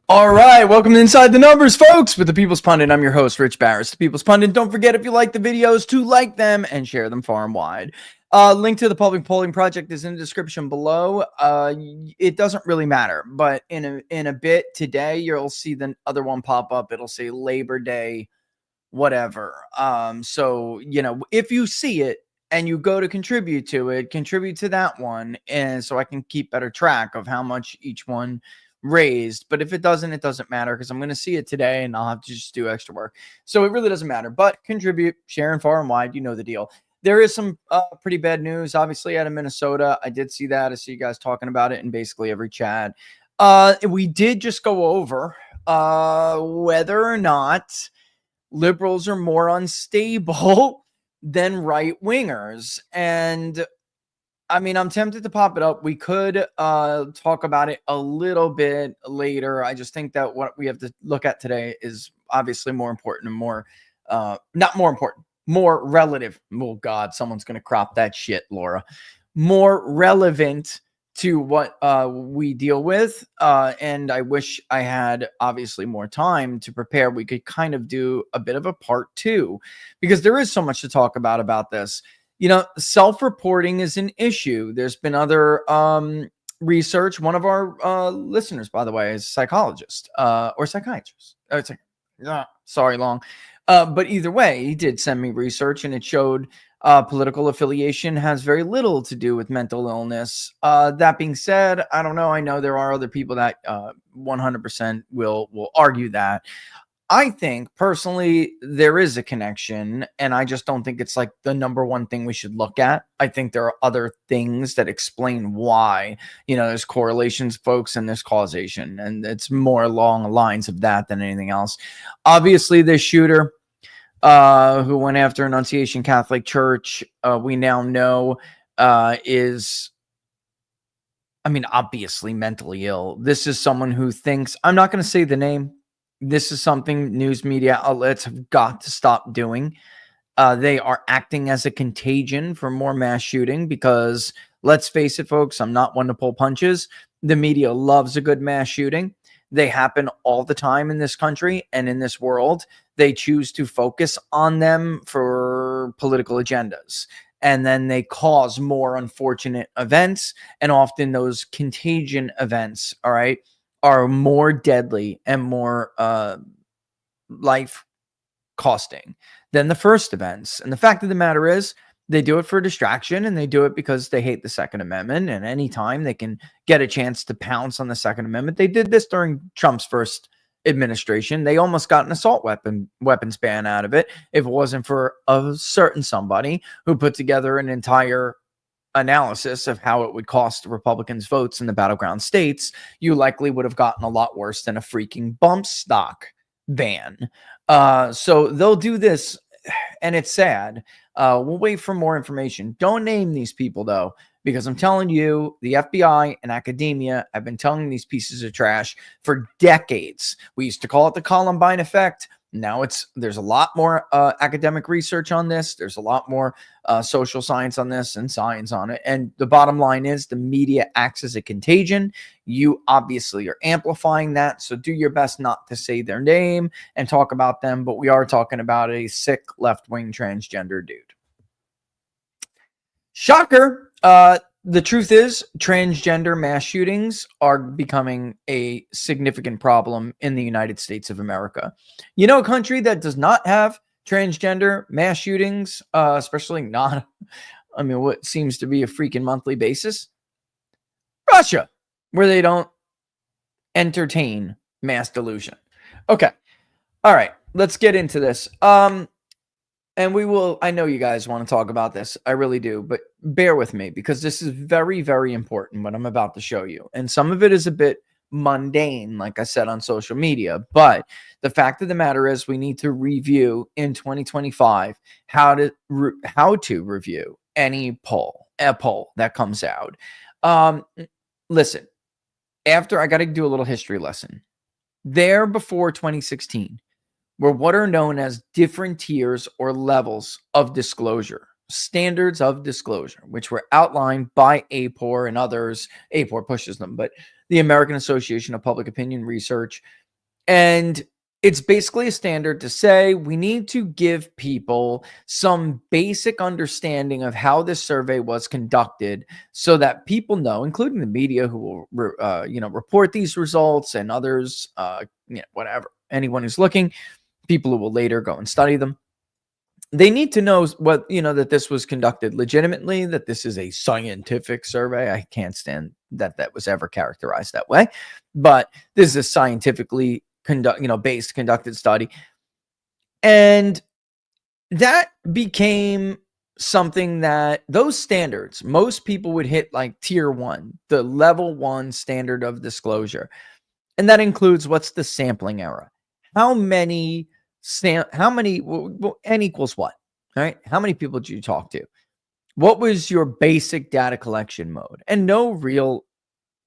All right, welcome to Inside the Numbers, folks, with the People's Pundit. I'm your host, Rich Barris, the People's Pundit. Don't forget, if you like the videos, to like them and share them far and wide. Link to the public polling project is in the description below. It doesn't really matter, but in a bit today, you'll see the other one pop up. It'll say Labor Day, whatever. So if you see it and you go to contribute to it, contribute to that one, and so I can keep better track of how much each one raised. But if it doesn't matter, because I'm going to see it today and I'll have to just do extra work. So it really doesn't matter. But contribute, sharing far and wide, you know the deal. There is some pretty bad news, obviously, out of Minnesota. I did see that. I see you guys talking about it in basically every chat. We did just go over whether or not liberals are more unstable than right wingers. And I mean, I'm tempted to pop it up. We could talk about it a little bit later. I just think that what we have to look at today is obviously more important and more, not more important, more relative. Oh, God, someone's going to crop that shit, Laura. More relevant to what we deal with. And I wish I had obviously more time to prepare. We could kind of do a bit of a part two because there is so much to talk about this. Self-reporting is an issue. There's been other research. One of our listeners, by the way, is a psychologist or psychiatrist. Oh, it's like, sorry, long. But either way, he did send me research, and it showed political affiliation has very little to do with mental illness. That being said, I don't know. I know there are other people that 100% will argue that. I think personally there is a connection, and I just don't think it's like the number one thing we should look at. I think there are other things that explain why, there's correlations, folks, and there's causation, and it's more along the lines of that than anything else. Obviously, this shooter who went after Annunciation Catholic Church, we now know is, obviously mentally ill. This is someone who thinks, I'm not going to say the name. This is something news media outlets have got to stop doing. They are acting as a contagion for more mass shooting because, let's face it, folks, I'm not one to pull punches. The media loves a good mass shooting. They happen all the time in this country and in this world. They choose to focus on them for political agendas. And then they cause more unfortunate events. And often those contagion events, all right, are more deadly and more life costing than the first events. And the fact of the matter is, they do it for distraction, and they do it because they hate the Second Amendment. And anytime they can get a chance to pounce on the Second Amendment, they did this during Trump's first administration. They almost got an assault weapons ban out of it if it wasn't for a certain somebody who put together an entire analysis of how it would cost Republicans votes in the battleground states. You likely would have gotten a lot worse than a freaking bump stock ban. So they'll do this, and it's sad. We'll wait for more information. Don't name these people, though, because I'm telling you, the FBI and academia have been telling these pieces of trash for decades. We used to call it the Columbine effect. Now there's a lot more academic research on this. There's a lot more social science on this and science on it. And the bottom line is the media acts as a contagion. You obviously are amplifying that. So do your best not to say their name and talk about them. But we are talking about a sick left-wing transgender dude. Shocker. The truth is, transgender mass shootings are becoming a significant problem in the United States of America. A country that does not have transgender mass shootings, especially not, what seems to be a freaking monthly basis? Russia, where they don't entertain mass delusion. Okay. All right. Let's get into this. And we will, I know you guys want to talk about this. I really do, but bear with me because this is very, very important what I'm about to show you. And some of it is a bit mundane, like I said on social media. But the fact of the matter is we need to review in 2025 how to review any poll that comes out. Listen, after I got to do a little history lesson. There before 2016, were what are known as different tiers or levels of disclosure, standards of disclosure, which were outlined by APOR and others. APOR pushes them, but the American Association of Public Opinion Research. And it's basically a standard to say we need to give people some basic understanding of how this survey was conducted so that people know, including the media who will, report these results, and others, whatever, anyone who's looking, people who will later go and study them. They need to know what, that this was conducted legitimately, that this is a scientific survey. I can't stand that was ever characterized that way, but this is a scientifically conducted study. And that became something that those standards, most people would hit like tier 1, the level 1 standard of disclosure. And that includes, what's the sampling error? N equals what? All right. How many people did you talk to? What was your basic data collection mode? And no real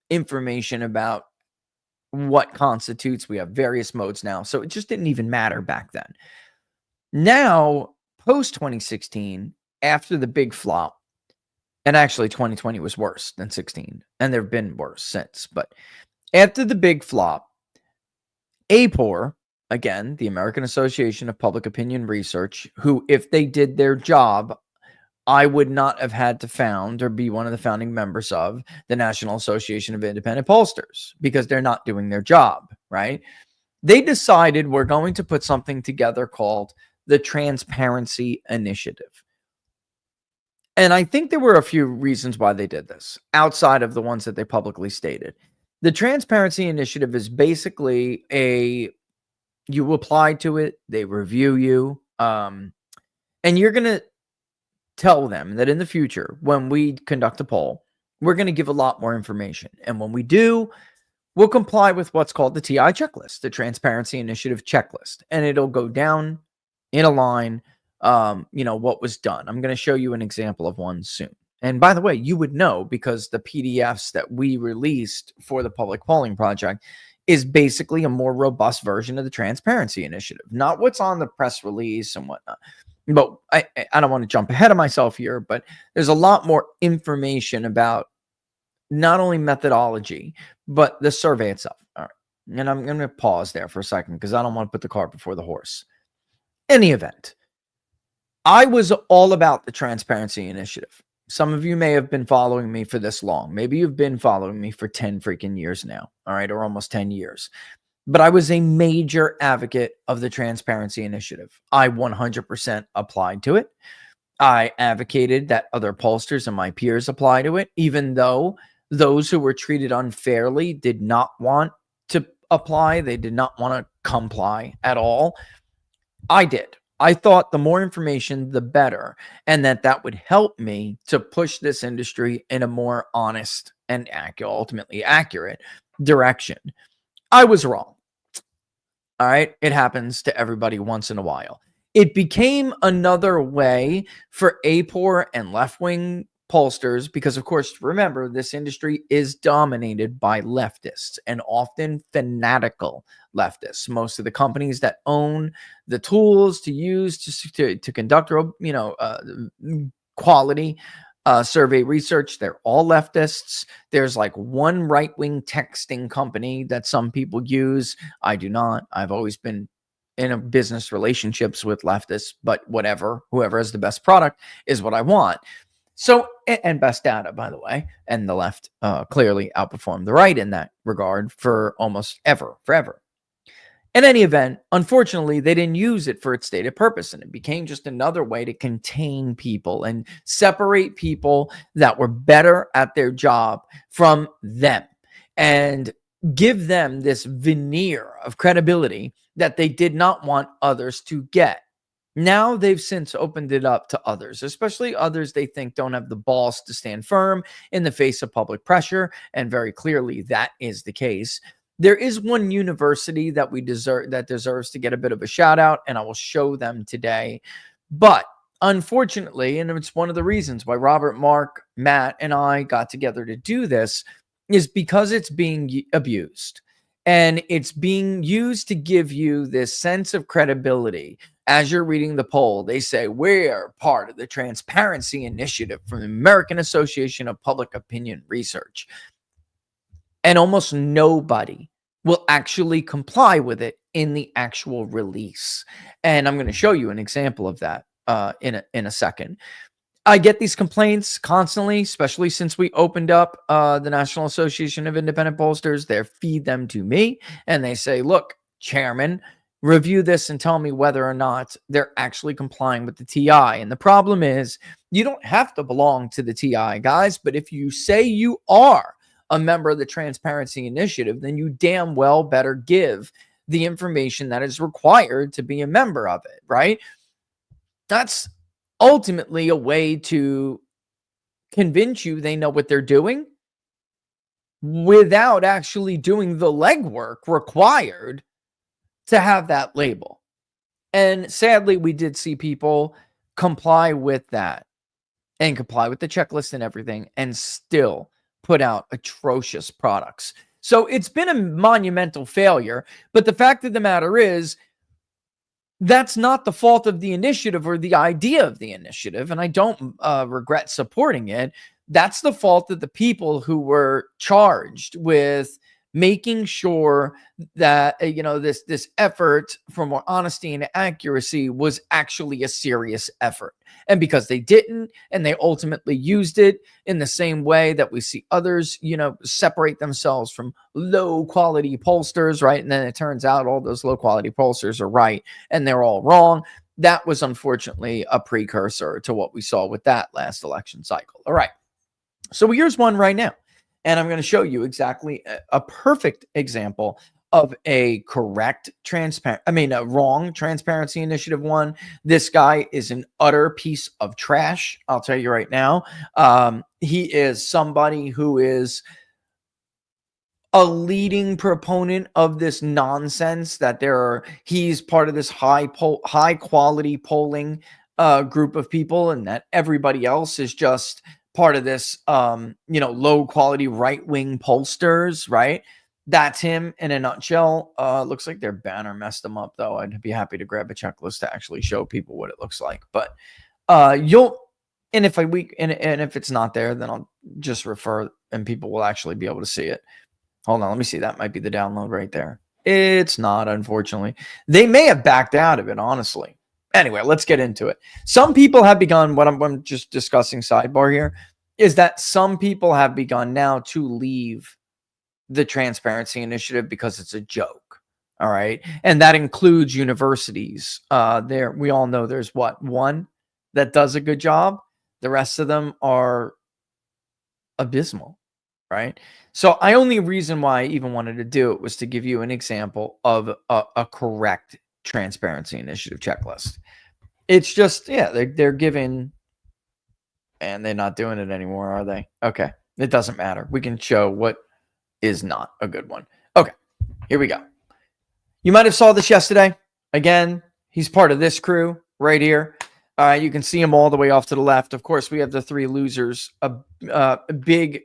information about what constitutes. We have various modes now, so it just didn't even matter back then. Now, post 2016, after the big flop, and actually 2020 was worse than 16, and there have been worse since, but after the big flop, APOR, again, the American Association of Public Opinion Research, who, if they did their job, I would not have had to found or be one of the founding members of the National Association of Independent Pollsters, because they're not doing their job, right? They decided we're going to put something together called the Transparency Initiative. And I think there were a few reasons why they did this, outside of the ones that they publicly stated. The Transparency Initiative is basically you apply to it, they review you, and you're going to tell them that in the future, when we conduct a poll, we're going to give a lot more information. And when we do, we'll comply with what's called the TI checklist, the Transparency Initiative checklist. And it'll go down in a line, what was done. I'm going to show you an example of one soon. And by the way, you would know, because the PDFs that we released for the Public Polling Project is basically a more robust version of the Transparency Initiative, not what's on the press release and whatnot. But I don't want to jump ahead of myself here, but there's a lot more information about not only methodology, but the survey itself. All right. And I'm going to pause there for a second, because I don't want to put the cart before the horse. Any event, I was all about the Transparency Initiative. Some of you may have been following me for this long. Maybe you've been following me for 10 freaking years now. All right. Or almost 10 years. But I was a major advocate of the Transparency Initiative. I 100% applied to it. I advocated that other pollsters and my peers apply to it, even though those who were treated unfairly did not want to apply. They did not want to comply at all. I did. I thought the more information, the better, and that would help me to push this industry in a more honest and ultimately accurate direction. I was wrong. All right. It happens to everybody once in a while. It became another way for APOR and left-wing pollsters, because, of course, remember, this industry is dominated by leftists, and often fanatical leftists. Most of the companies that own the tools to use to conduct quality survey research, they're all leftists. There's like one right-wing texting company that some people use. I do not. I've always been in a business relationships with leftists, but whatever, whoever has the best product is what I want. So, and best data, by the way, and the left clearly outperformed the right in that regard for almost forever. In any event, unfortunately, they didn't use it for its stated purpose, and it became just another way to contain people and separate people that were better at their job from them, and give them this veneer of credibility that they did not want others to get. Now they've since opened it up to others, especially others they think don't have the balls to stand firm in the face of public pressure, and very clearly that is the case. There is one university that deserves to get a bit of a shout out, and I will show them today. But unfortunately, and it's one of the reasons why Robert, Mark, Matt, and I got together to do this, is because it's being abused. And it's being used to give you this sense of credibility. As you're reading the poll, they say, we're part of the Transparency Initiative from the American Association of Public Opinion Research. and almost nobody will actually comply with it in the actual release. And I'm going to show you an example of that in a second. I get these complaints constantly, especially since we opened up the National Association of Independent Pollsters. They feed them to me, and they say, look, Chairman, review this and tell me whether or not they're actually complying with the TI. And the problem is, you don't have to belong to the TI, guys, but if you say you are a member of the Transparency Initiative, then you damn well better give the information that is required to be a member of it, right? That's ultimately a way to convince you they know what they're doing without actually doing the legwork required to have that label. And sadly, we did see people comply with that and comply with the checklist and everything and still put out atrocious products. So it's been a monumental failure. But the fact of the matter is, that's not the fault of the initiative or the idea of the initiative, and I don't regret supporting it. That's the fault of the people who were charged with making sure that this effort for more honesty and accuracy was actually a serious effort. And because they didn't, and they ultimately used it in the same way that we see others, separate themselves from low quality pollsters, right? And then it turns out all those low quality pollsters are right and they're all wrong. That was unfortunately a precursor to what we saw with that last election cycle. All right. So here's one right now. And I'm going to show you exactly a perfect example of a wrong Transparency Initiative one. This guy is an utter piece of trash. I'll tell you right now. He is somebody who is a leading proponent of this nonsense that he's part of this high quality polling group of people, and that everybody else is just part of this, low quality right-wing pollsters, right? That's him in a nutshell. Looks like their banner messed them up, though. I'd be happy to grab a checklist to actually show people what it looks like. But if it's not there, then I'll just refer and people will actually be able to see it. Hold on, let me see. That might be the download right there. It's not, unfortunately. They may have backed out of it, honestly. Anyway, let's get into it. Some people have begun, what I'm just discussing sidebar here, is that some people have begun now to leave the Transparency Initiative because it's a joke. All right. And that includes universities. We all know there's one that does a good job. The rest of them are abysmal. Right. So the only reason why I even wanted to do it was to give you an example of a correct Transparency Initiative checklist. It's just, they're giving, and they're not doing it anymore, are they? Okay. It doesn't matter. We can show what is not a good one. Okay. Here we go. You might have saw this yesterday. Again, he's part of this crew right here. You can see him all the way off to the left. Of course, we have the three losers, big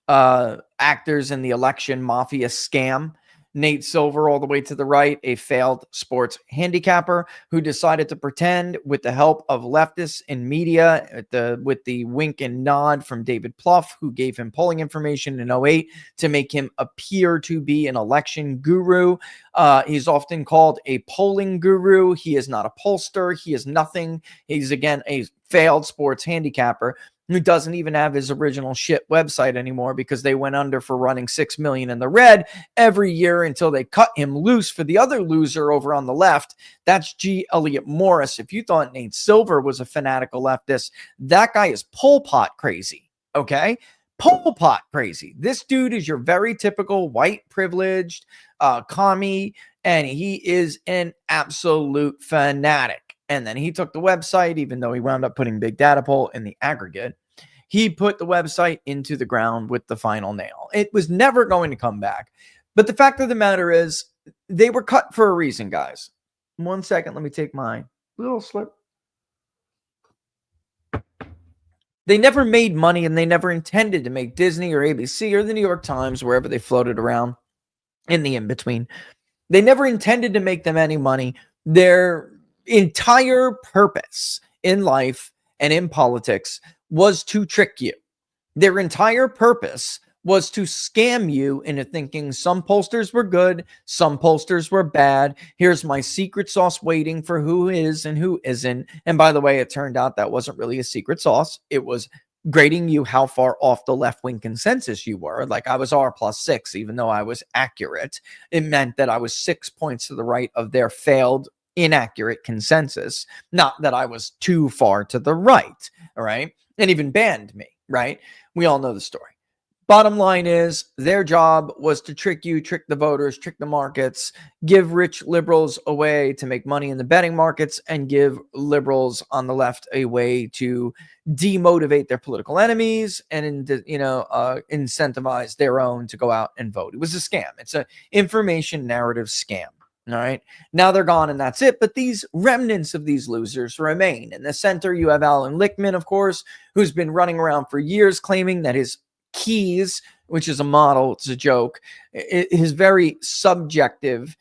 actors in the election mafia scam. Nate Silver all the way to the right, a failed sports handicapper who decided to pretend with the help of leftists in media with the wink and nod from David Plouffe, who gave him polling information in 2008 to make him appear to be an election guru. He's often called a polling guru. He is not a pollster. He is nothing. He's, again, a failed sports handicapper who doesn't even have his original shit website anymore because they went under for running $6 million in the red every year until they cut him loose for the other loser over on the left. That's G. Elliott Morris. If you thought Nate Silver was a fanatical leftist, that guy is Pol Pot crazy, okay? Pol Pot crazy. This dude is your very typical white privileged commie, and he is an absolute fanatic. And then he took the website, even though he wound up putting Big Data Poll in the aggregate. He put the website into the ground with the final nail. It was never going to come back. But the fact of the matter is, they were cut for a reason, guys. 1 second, let me take my little slip. They never made money, and they never intended to make Disney or ABC or the New York Times, wherever they floated around in the in-between. They never intended to make them any money. Their entire purpose in life and in politics was to trick you. Their entire purpose was to scam you into thinking some pollsters were good, some pollsters were bad. Here's my secret sauce waiting for who is and who isn't. And by the way, it turned out that wasn't really a secret sauce. It was grading you how far off the left-wing consensus you were. Like I was R+6, even though I was accurate. It meant that I was 6 points to the right of their failed, inaccurate consensus, not that I was too far to the right. All right. And even banned me. Right. We all know the story. Bottom line is their job was to trick you, trick the voters, trick the markets, give rich liberals a way to make money in the betting markets, and give liberals on the left a way to demotivate their political enemies and, incentivize their own to go out and vote. It was a scam. It's an information narrative scam. All right. Now they're gone and that's it. But these remnants of these losers remain. In the center, you have Alan Lichtman, of course, who's been running around for years claiming that his keys, which is a model, it's a joke, his very subjective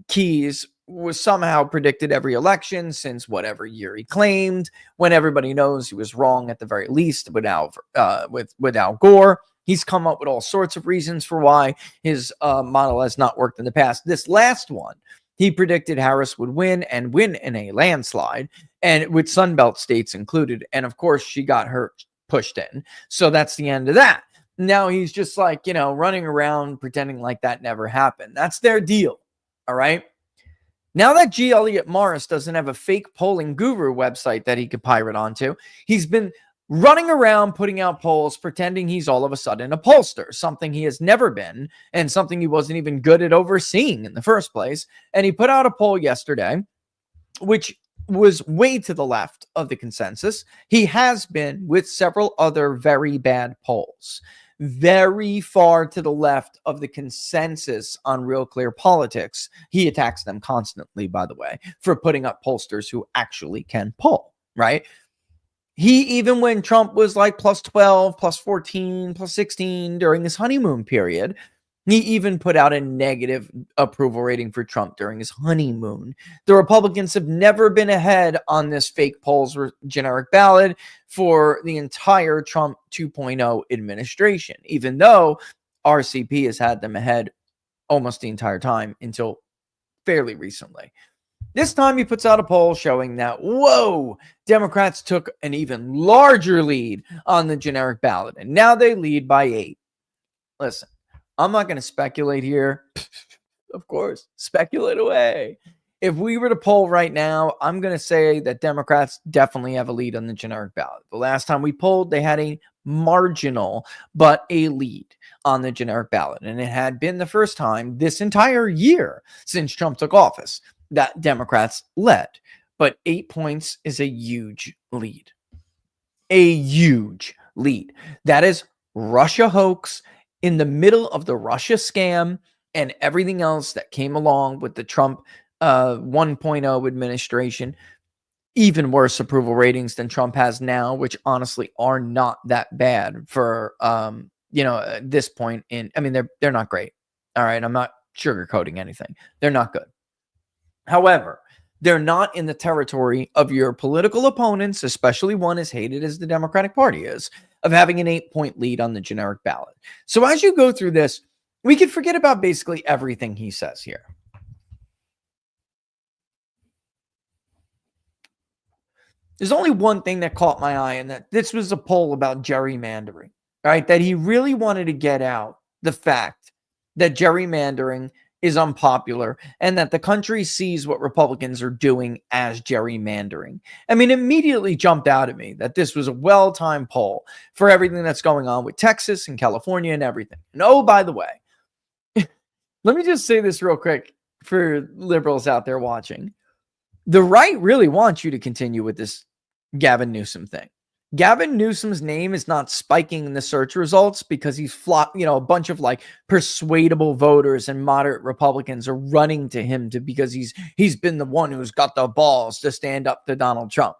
keys was somehow predicted every election since whatever year he claimed, when everybody knows he was wrong at the very least with Al Gore. He's come up with all sorts of reasons for why his model has not worked in the past. This last one, he predicted Harris would win and win in a landslide, and with Sunbelt states included. And of course, she got her pushed in. So that's the end of that. Now he's just like, running around pretending like that never happened. That's their deal. All right. Now that G. Elliott Morris doesn't have a fake polling guru website that he could pirate onto, he's been running around putting out polls, pretending he's all of a sudden a pollster, something he has never been and something he wasn't even good at overseeing in the first place. And he put out a poll yesterday, which was way to the left of the consensus. He has been with several other very bad polls, very far to the left of the consensus on Real Clear Politics. He attacks them constantly, by the way, for putting up pollsters who actually can poll, right? He, even when Trump was like +12, +14, +16 during his honeymoon period, he even put out a negative approval rating for Trump during his honeymoon. The Republicans have never been ahead on this fake polls generic ballot for the entire Trump 2.0 administration, even though RCP has had them ahead almost the entire time until fairly recently. This time he puts out a poll showing that, whoa, Democrats took an even larger lead on the generic ballot, and now they lead by 8. Listen, I'm not going to speculate here. Of course, speculate away. If we were to poll right now, I'm going to say that Democrats definitely have a lead on the generic ballot. The last time we polled, they had a marginal, but a lead on the generic ballot. And it had been the first time this entire year since Trump took office that Democrats led. But 8 points is a huge lead. A huge lead. That is Russia hoax in the middle of the Russia scam and everything else that came along with the Trump 1.0 administration. Even worse approval ratings than Trump has now, which honestly are not that bad for, at this point they're not great. All right. I'm not sugarcoating anything. They're not good. However, they're not in the territory of your political opponents, especially one as hated as the Democratic Party is, of having an 8-point lead on the generic ballot. So as you go through this, we can forget about basically everything he says here. There's only one thing that caught my eye, and that this was a poll about gerrymandering, right? That he really wanted to get out the fact that gerrymandering is unpopular and that the country sees what Republicans are doing as gerrymandering. I mean, immediately jumped out at me that this was a well-timed poll for everything that's going on with Texas and California and everything. And oh, by the way, let me just say this real quick for liberals out there watching. The right really wants you to continue with this Gavin Newsom thing. Gavin Newsom's name is not spiking in the search results because he's a bunch of like persuadable voters and moderate Republicans are running to him because he's been the one who's got the balls to stand up to Donald Trump.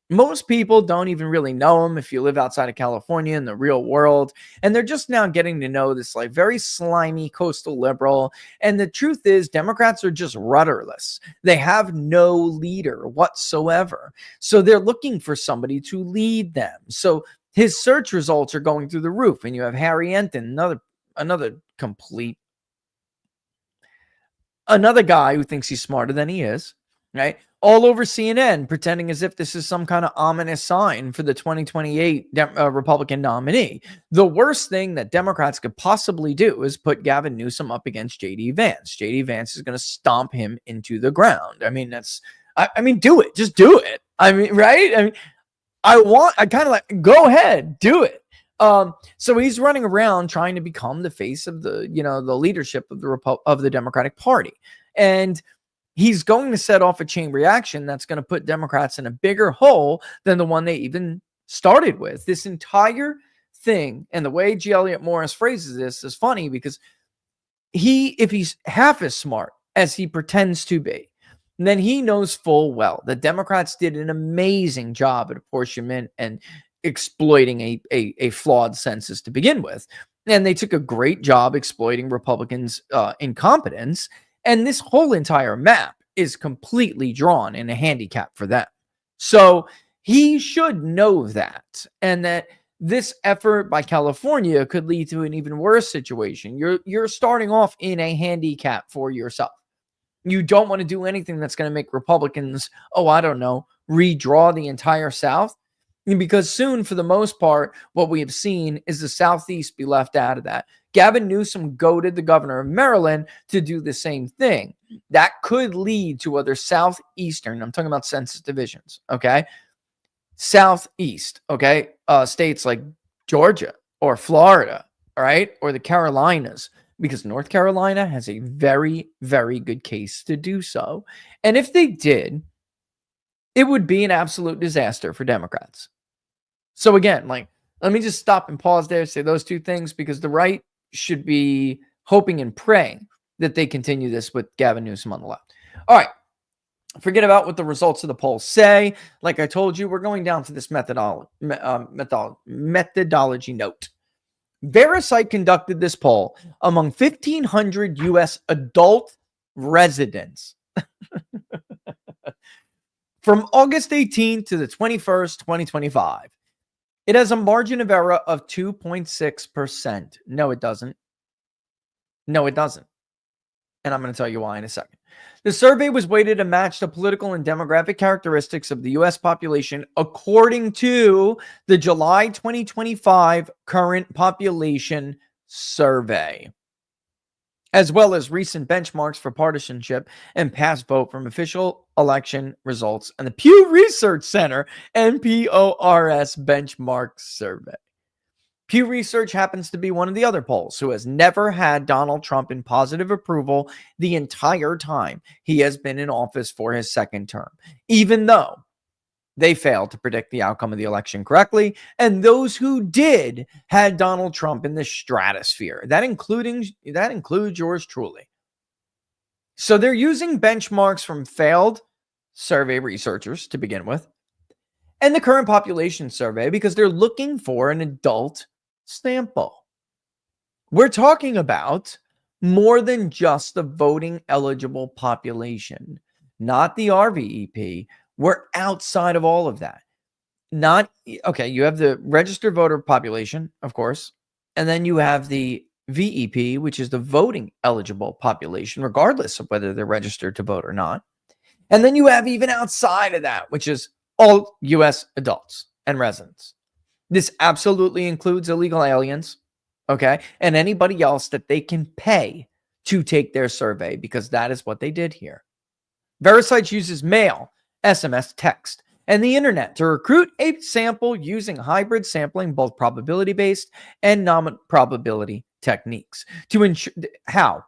Most people don't even really know him if you live outside of California in the real world. And they're just now getting to know this like very slimy coastal liberal. And the truth is Democrats are just rudderless. They have no leader whatsoever. So they're looking for somebody to lead them. So his search results are going through the roof. And you have Harry Enton, another guy who thinks he's smarter than he is, right? All over CNN, pretending as if this is some kind of ominous sign for the 2028 Republican nominee. The worst thing that Democrats could possibly do is put Gavin Newsom up against J.D. Vance. J.D. Vance is going to stomp him into the ground. I mean, do it. Just do it. I mean, right? I mean, I kind of like, go ahead, do it. So he's running around trying to become the face of the leadership of the Democratic Party. And he's going to set off a chain reaction that's going to put Democrats in a bigger hole than the one they even started with. This entire thing, and the way G. Elliott Morris phrases this is funny, because if he's half as smart as he pretends to be, then he knows full well that Democrats did an amazing job at apportionment and exploiting a flawed census to begin with. And they took a great job exploiting Republicans' incompetence. And this whole entire map is completely drawn in a handicap for them. So he should know that, and that this effort by California could lead to an even worse situation. You're starting off in a handicap for yourself. You don't want to do anything that's going to make Republicans, redraw the entire South. Because soon, for the most part, what we have seen is the Southeast be left out of that. Gavin Newsom goaded the governor of Maryland to do the same thing. That could lead to other Southeastern, I'm talking about census divisions, okay? Southeast, okay? States like Georgia or Florida, all right? Or the Carolinas, because North Carolina has a very, very good case to do so. And if they did, it would be an absolute disaster for Democrats. So again, let me just stop and pause there, say those two things, because the right should be hoping and praying that they continue this with Gavin Newsom on the left. All right. Forget about what the results of the poll say. Like I told you, we're going down to this methodology note. Verisight conducted this poll among 1,500 U.S. adult residents from August 18th to the 21st, 2025. It has a margin of error of 2.6%. No, it doesn't. No, it doesn't. And I'm going to tell you why in a second. The survey was weighted to match the political and demographic characteristics of the U.S. population according to the July 2025 Current Population Survey, as well as recent benchmarks for partisanship and past vote from official election results and the Pew Research Center NPORS benchmark survey. Pew Research happens to be one of the other polls who has never had Donald Trump in positive approval the entire time he has been in office for his second term, even though they failed to predict the outcome of the election correctly. And those who did had Donald Trump in the stratosphere. That includes yours truly. So they're using benchmarks from failed survey researchers to begin with, and the current population survey, because they're looking for an adult sample. We're talking about more than just the voting eligible population, not the RVEP. We're outside of all of that. You have the registered voter population, of course, and then you have the VEP, which is the voting eligible population, regardless of whether they're registered to vote or not. And then you have even outside of that, which is all U.S. adults and residents. This absolutely includes illegal aliens, okay, and anybody else that they can pay to take their survey, because that is what they did here. Verisight uses mail, SMS, text, and the internet to recruit a sample using hybrid sampling, both probability-based and non-probability techniques. To ensure how?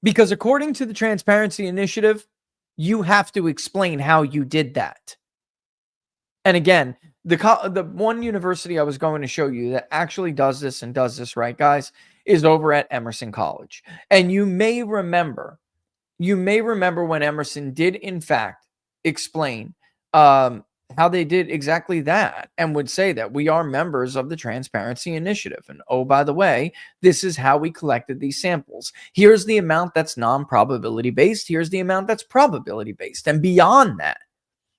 Because according to the Transparency Initiative, you have to explain how you did that. And again, the one university I was going to show you that actually does this right, guys, is over at Emerson College. And you may remember when Emerson did, in fact, explain how they did exactly that, and would say that we are members of the Transparency Initiative. And oh, by the way, this is how we collected these samples. Here's the amount that's non-probability based. Here's the amount that's probability based. And beyond that,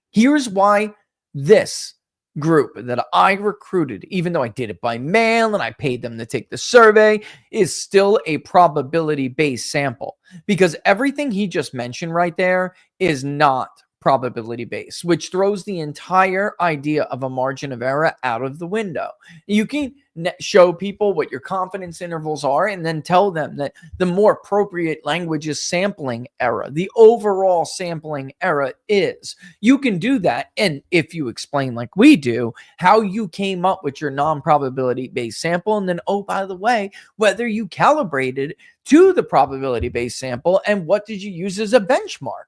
here's why this group that I recruited, even though I did it by mail and I paid them to take the survey, is still a probability-based sample, because everything he just mentioned right there is not probability-based, which throws the entire idea of a margin of error out of the window. You can show people what your confidence intervals are and then tell them that the more appropriate language is sampling error. The overall sampling error is. You can do that. And if you explain, like we do, how you came up with your non-probability based sample, and then, oh, by the way, whether you calibrated to the probability based sample and what did you use as a benchmark.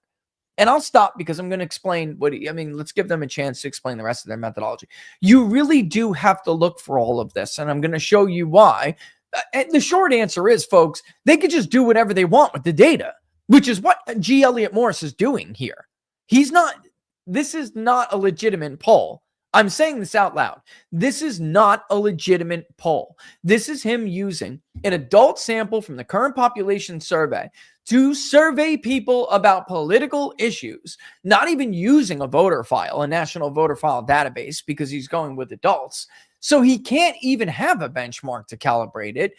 And I'll stop because I'm going to explain let's give them a chance to explain the rest of their methodology. You really do have to look for all of this, and I'm going to show you why. And the short answer is, folks, they could just do whatever they want with the data, which is what G. Elliott Morris is doing here. This is not a legitimate poll. I'm saying this out loud. This is not a legitimate poll. This is him using an adult sample from the current population survey to survey people about political issues, not even using a voter file, a national voter file database, because he's going with adults. So he can't even have a benchmark to calibrate it.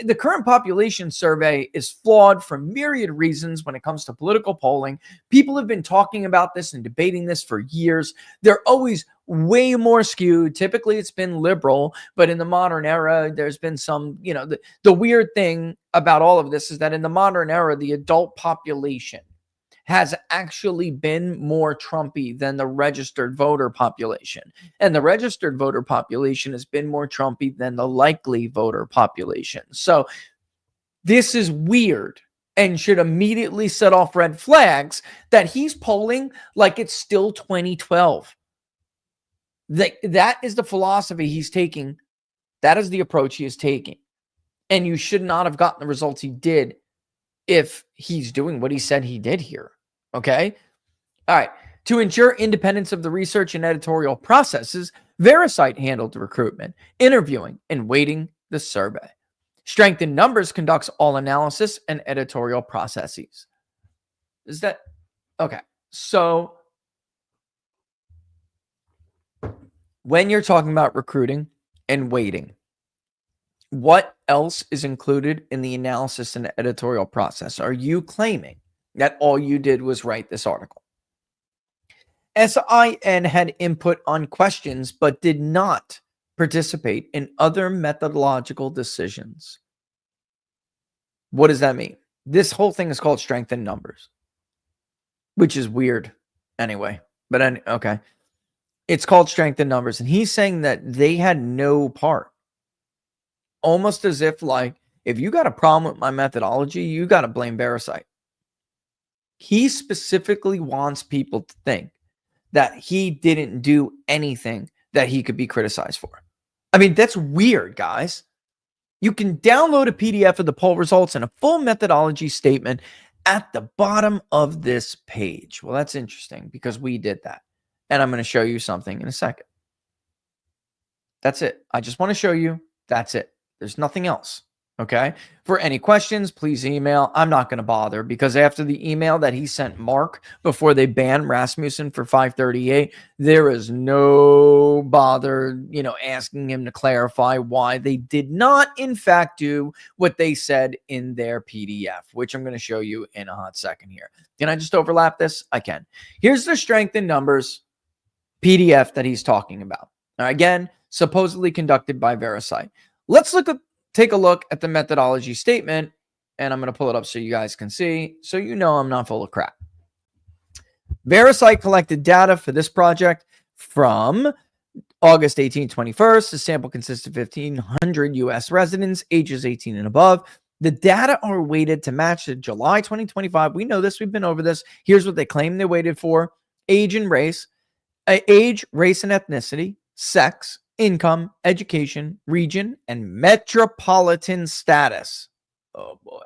The current population survey is flawed for myriad reasons when it comes to political polling. People have been talking about this and debating this for years. They're always way more skewed. Typically, it's been liberal, but in the modern era, there's been some, the weird thing about all of this is that in the modern era, the adult population has actually been more Trumpy than the registered voter population. And the registered voter population has been more Trumpy than the likely voter population. So this is weird and should immediately set off red flags that he's polling like it's still 2012. That is the philosophy he's taking. That is the approach he is taking. And you should not have gotten the results he did if he's doing what he said he did here. Okay? All right. To ensure independence of the research and editorial processes, Verisight handled the recruitment, interviewing, and weighting the survey. Strength in Numbers conducts all analysis and editorial processes. Is that okay? So when you're talking about recruiting and weighting, what else is included in the analysis and editorial process? Are you claiming that all you did was write this article? SIN had input on questions, but did not participate in other methodological decisions. What does that mean? This whole thing is called Strength in Numbers, which is weird anyway. But okay. It's called Strength in Numbers. And he's saying that they had no part. Almost as if, like, if you got a problem with my methodology, you got to blame Verisight. He specifically wants people to think that he didn't do anything that he could be criticized for. I mean, that's weird, guys. You can download a PDF of the poll results and a full methodology statement at the bottom of this page. Well, that's interesting because we did that. And I'm going to show you something in a second. That's it. I just want to show you. That's it. There's nothing else. Okay. For any questions, please email. I'm not going to bother because after the email that he sent Mark before they banned Rasmussen for 538, there is no bother, asking him to clarify why they did not, in fact, do what they said in their PDF, which I'm going to show you in a hot second here. Can I just overlap this? I can. Here's the Strength in Numbers PDF that he's talking about. Now, again, supposedly conducted by Verisight. Let's take a look at the methodology statement, and I'm going to pull it up so you guys can see, so I'm not full of crap. Verisight collected data for this project from August 18, 21st. The sample consists of 1,500 U.S. residents, ages 18 and above. The data are weighted to match the July 2025. We know this. We've been over this. Here's what they claim they weighted for: age, race and ethnicity, sex, income, education, region, and metropolitan status. Oh boy.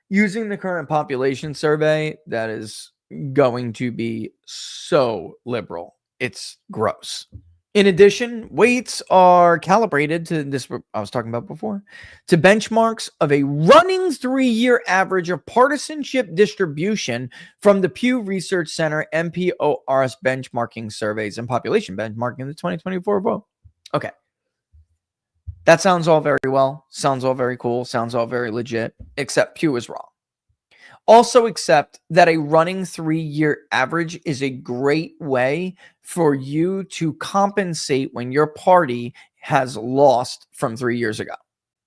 Using the current population survey, that is going to be so liberal. It's gross. In addition, weights are calibrated to this, I was talking about before, to benchmarks of a running 3-year average of partisanship distribution from the Pew Research Center MPORS benchmarking surveys and population benchmarking in the 2024 vote. Okay. That sounds all very well, sounds all very cool, sounds all very legit, except Pew is wrong. Also accept that a running 3-year average is a great way for you to compensate when your party has lost from 3 years ago.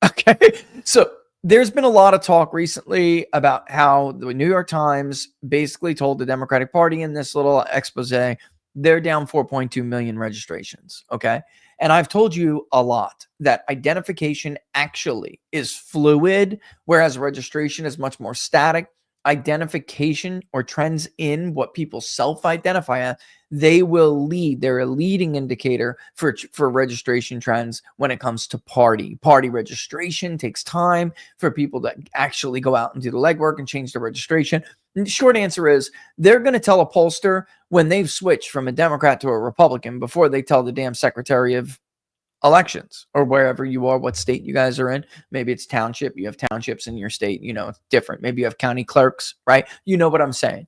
Okay. So there's been a lot of talk recently about how the New York Times basically told the Democratic Party in this little expose, they're down 4.2 million registrations. Okay. And I've told you a lot that identification actually is fluid, whereas registration is much more static. Identification or trends in what people self-identify as, they will lead. They're a leading indicator for registration trends when it comes to party registration. Takes time for people to actually go out and do the legwork and change the registration. And the short answer is they're going to tell a pollster when they've switched from a Democrat to a Republican before they tell the damn Secretary of Elections or wherever you are, what state you guys are in. Maybe it's township. You have townships in your state, it's different. Maybe you have county clerks, right? You know what I'm saying?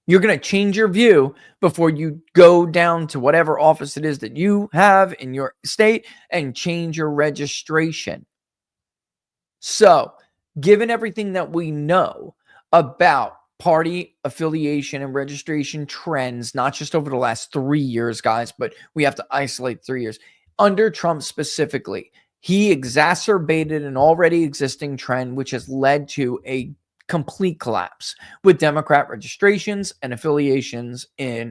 You're going to change your view before you go down to whatever office it is that you have in your state and change your registration. So, given everything that we know about party affiliation and registration trends, not just over the last 3 years, guys, but we have to isolate 3 years. Under Trump specifically, he exacerbated an already existing trend, which has led to a complete collapse with Democrat registrations and affiliations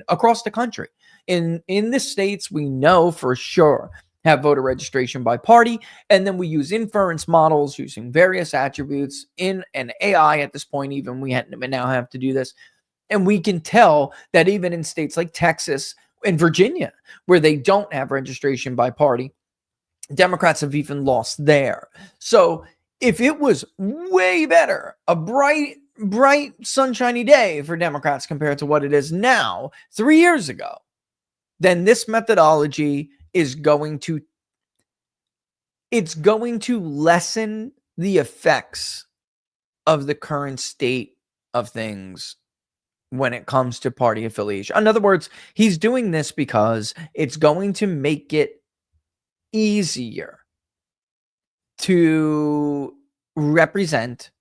across the country. In the states, we know for sure have voter registration by party, and then we use inference models using various attributes in an AI at this point. Even we now have to do this, and we can tell that even in states like Texas and Virginia, where they don't have registration by party, Democrats have even lost there. So if it was way better, a bright, sunshiny day for Democrats compared to what it is now 3 years ago, then this methodology is going to lessen the effects of the current state of things when it comes to party affiliation. In other words, he's doing this because it's going to make it easier to represent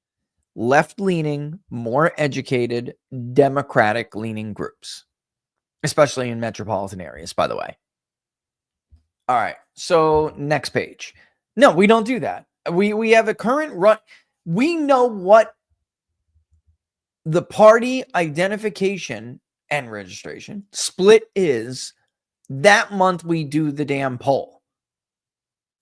left-leaning, more educated, Democratic-leaning groups, especially in metropolitan areas, by the way. All right, so next page. No, we don't do that. We have a current run. We know what the party identification and registration split is that month we do the damn poll.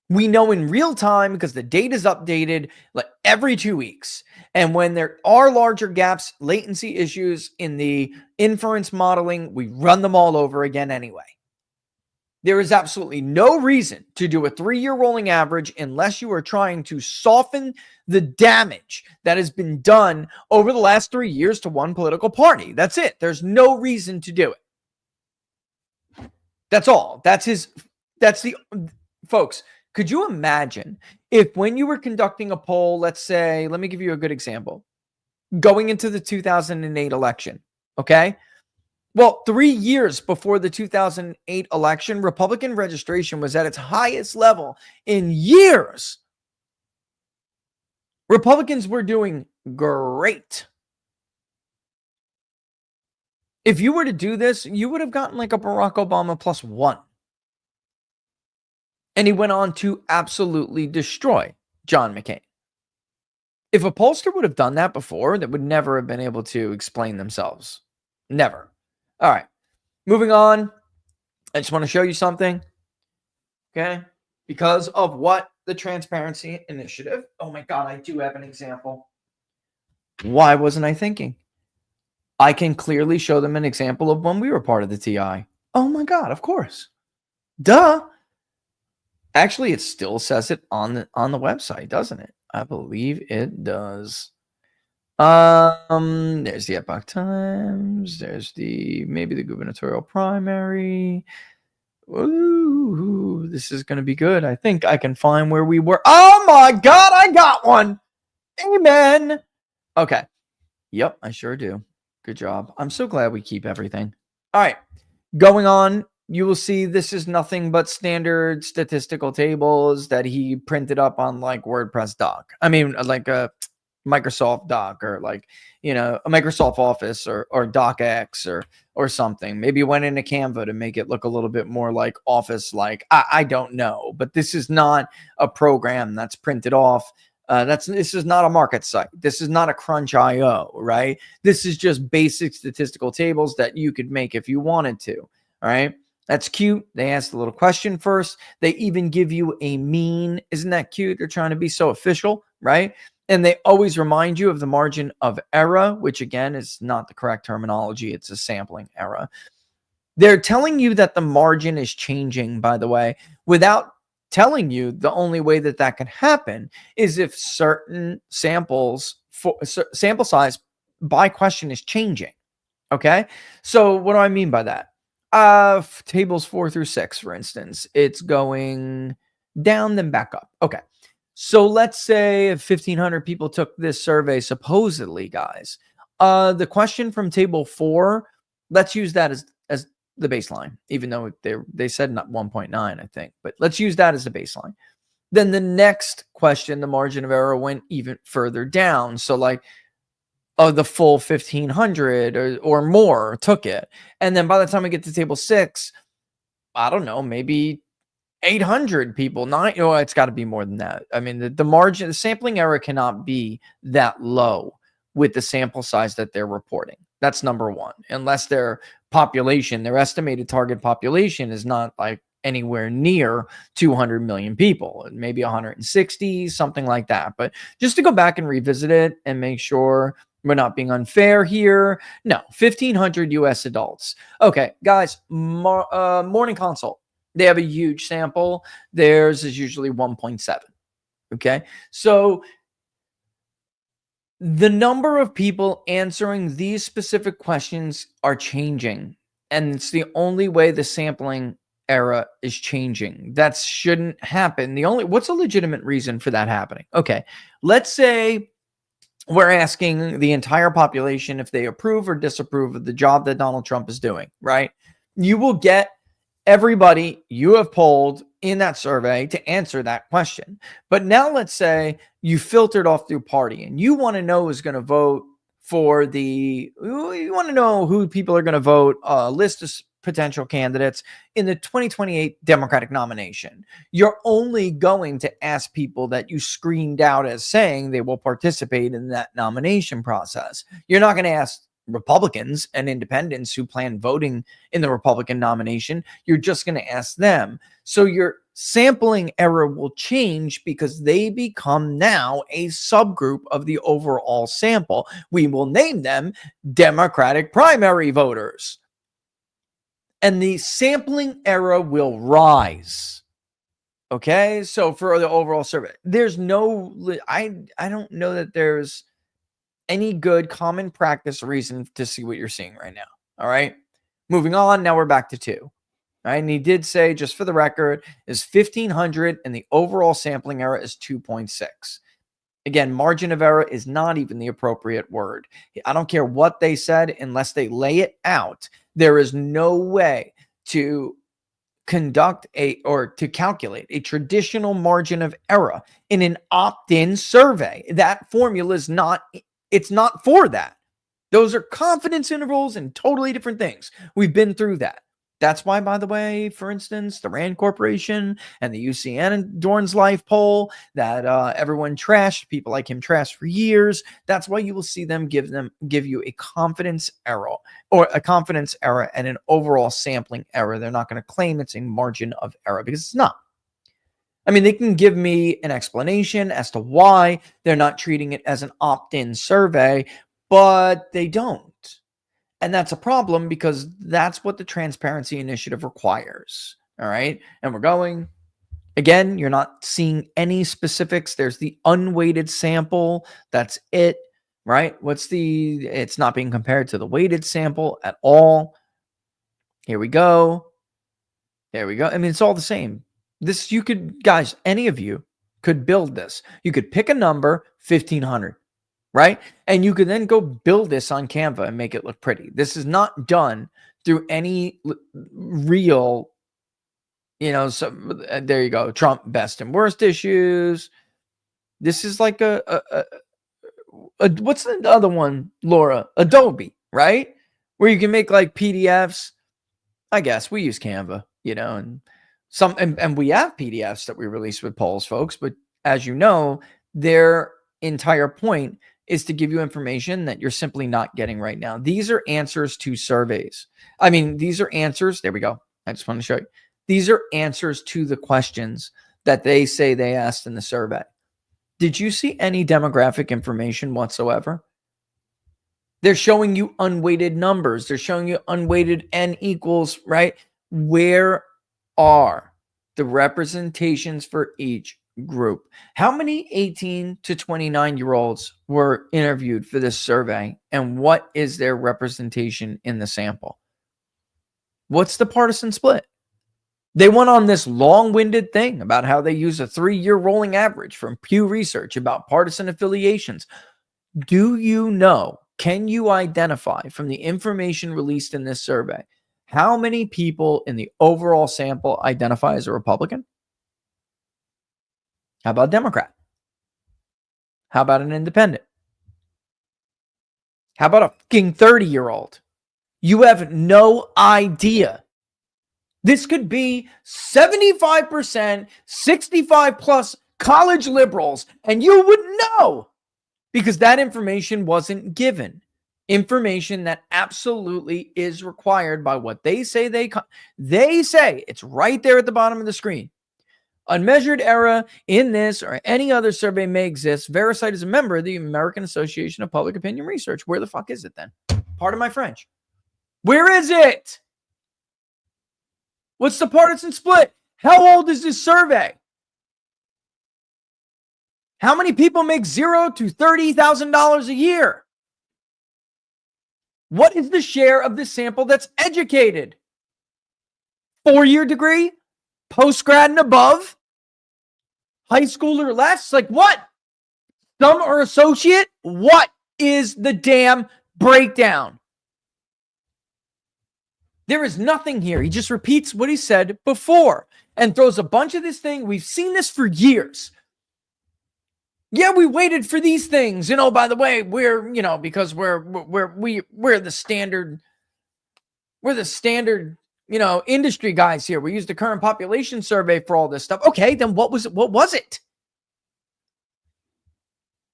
We know in real time because the data is updated like every 2 weeks. And when there are larger gaps, latency issues in the inference modeling, we run them all over again anyway. There is absolutely no reason to do a 3-year rolling average unless you are trying to soften the damage that has been done over the last 3 years to one political party. That's it. There's no reason to do it. That's all. Folks, could you imagine if when you were conducting a poll, let's say, let me give you a good example, going into the 2008 election, okay? Well, 3 years before the 2008 election, Republican registration was at its highest level in years. Republicans were doing great. If you were to do this, you would have gotten like a Barack Obama +1. And he went on to absolutely destroy John McCain. If a pollster would have done that before, that would never have been able to explain themselves. Never. All right, moving on. I just want to show you something, okay? Because of what the Transparency Initiative. Oh my God, I do have an example. Why wasn't I thinking? I can clearly show them an example of when we were part of the TI. Oh my God, of course. Duh. Actually, it still says it on the website, doesn't it? I believe it does. There's the Epoch Times. There's maybe the gubernatorial primary. Ooh, this is going to be good. I think I can find where we were. Oh my God, I got one. Amen. Okay. Yep, I sure do. Good job. I'm so glad we keep everything. All right. Going on, you will see this is nothing but standard statistical tables that he printed up on like WordPress doc. I mean, like a Microsoft doc, or like, a Microsoft Office, or DocX, or something. Maybe went into Canva to make it look a little bit more like Office. Like, I don't know, but this is not a program that's printed off. This is not a market site. This is not a Crunch.io, right? This is just basic statistical tables that you could make if you wanted to. All right. That's cute. They asked a little question first. They even give you a mean. Isn't that cute? They're trying to be so official, right? And they always remind you of the margin of error, which again is not the correct terminology. It's a sampling error. They're telling you that the margin is changing, by the way, without telling you the only way that that can happen is if certain sample size by question is changing. Okay. So what do I mean by that? Tables 4 through 6, for instance, it's going down, then back up. Okay. So let's say 1,500 people took this survey, supposedly, guys. The question from table 4, let's use that as the baseline, even though they said not 1.9, I think, but let's use that as the baseline. Then the next question, the margin of error went even further down. So like, the full 1,500 or more took it. And then by the time we get to table 6, I don't know, maybe 800 people, it's got to be more than that. I mean, the margin, the sampling error cannot be that low with the sample size that they're reporting. That's number one, unless their population, their estimated target population is not like anywhere near 200 million people, maybe 160, something like that. But just to go back and revisit it and make sure we're not being unfair here. No, 1,500 US adults. Okay, guys, morning consult. They have a huge sample. Theirs is usually 1.7. Okay, so the number of people answering these specific questions are changing, and it's the only way the sampling error is changing. That shouldn't happen. What's a legitimate reason for that happening? Okay, let's say we're asking the entire population if they approve or disapprove of the job that Donald Trump is doing, right? You will get everybody you have polled in that survey to answer that question. But now let's say you filtered off through party and you want to know who's going to vote for you want to know who people are going to vote, list of potential candidates in the 2028 Democratic nomination. You're only going to ask people that you screened out as saying they will participate in that nomination process. You're not going to ask Republicans and independents who plan voting in the Republican nomination. You're just going to ask them. So your sampling error will change because they become now a subgroup of the overall sample. We will name them Democratic primary voters. And the sampling error will rise. Okay, so for the overall survey, there's I don't know that there's any good common practice reason to see what you're seeing right now. All right, moving on. Now we're back to 2. All right, and he did say, just for the record, is 1,500, and the overall sampling error is 2.6. Again, margin of error is not even the appropriate word. I don't care what they said, unless they lay it out. There is no way to to calculate a traditional margin of error in an opt-in survey. That formula is not for that. Those are confidence intervals and totally different things. We've been through that. That's why, by the way, for instance, the Rand Corporation and the UCN Dorn's Life poll that everyone trashed, people like him trashed for years. That's why you will see them give you a confidence error and an overall sampling error. They're not going to claim it's a margin of error because it's not. I mean, they can give me an explanation as to why they're not treating it as an opt-in survey, but they don't. And that's a problem because that's what the Transparency Initiative requires. All right. And we're going. Again, you're not seeing any specifics. There's the unweighted sample. That's it. Right. It's not being compared to the weighted sample at all. Here we go. There we go. I mean, it's all the same. This, you could, guys, any of you could build this. You could pick a number, 1500, right? And you could then go build this on Canva and make it look pretty. This is not done through any real, there you go. Trump best and worst issues. This is like a what's the other one, Laura? Adobe, right? Where you can make like PDFs. I guess we use Canva, and and we have PDFs that we release with polls, folks. But as you know, their entire point is to give you information that you're simply not getting right now. These are answers to surveys. I mean, these are answers. There we go. I just want to show you. These are answers to the questions that they say they asked in the survey. Did you see any demographic information whatsoever? They're showing you unweighted numbers. They're showing you unweighted N equals, right? Where are the representations for each group? How many 18 to 29-year-olds were interviewed for this survey? And what is their representation in the sample? What's the partisan split? They went on this long-winded thing about how they use a 3-year rolling average from Pew Research about partisan affiliations. Do you know, can you identify from the information released in this survey how many people in the overall sample identify as a Republican? How about Democrat? How about an independent? How about a fucking 30-year-old? You have no idea. This could be 75%, 65 plus college liberals, and you would know because that information wasn't given. Information that absolutely is required by what they say they say. It's right there at the bottom of the screen. Unmeasured error in this or any other survey may exist. Vericite is a member of the American Association of Public Opinion Research. Where the fuck is it then? Pardon my French. Where is it? What's the partisan split? How old is this survey? How many people make $0 to $30,000 a year? What is the share of the sample that's educated? 4-year degree? Post-grad and above? High school or less? Like what? Some are associate? What is the damn breakdown? There is nothing here. He just repeats what he said before and throws a bunch of this thing. We've seen this for years. Yeah, we waited for these things. By the way, we're, because we're the standard, industry guys here. We use the current population survey for all this stuff. Okay, then what was it?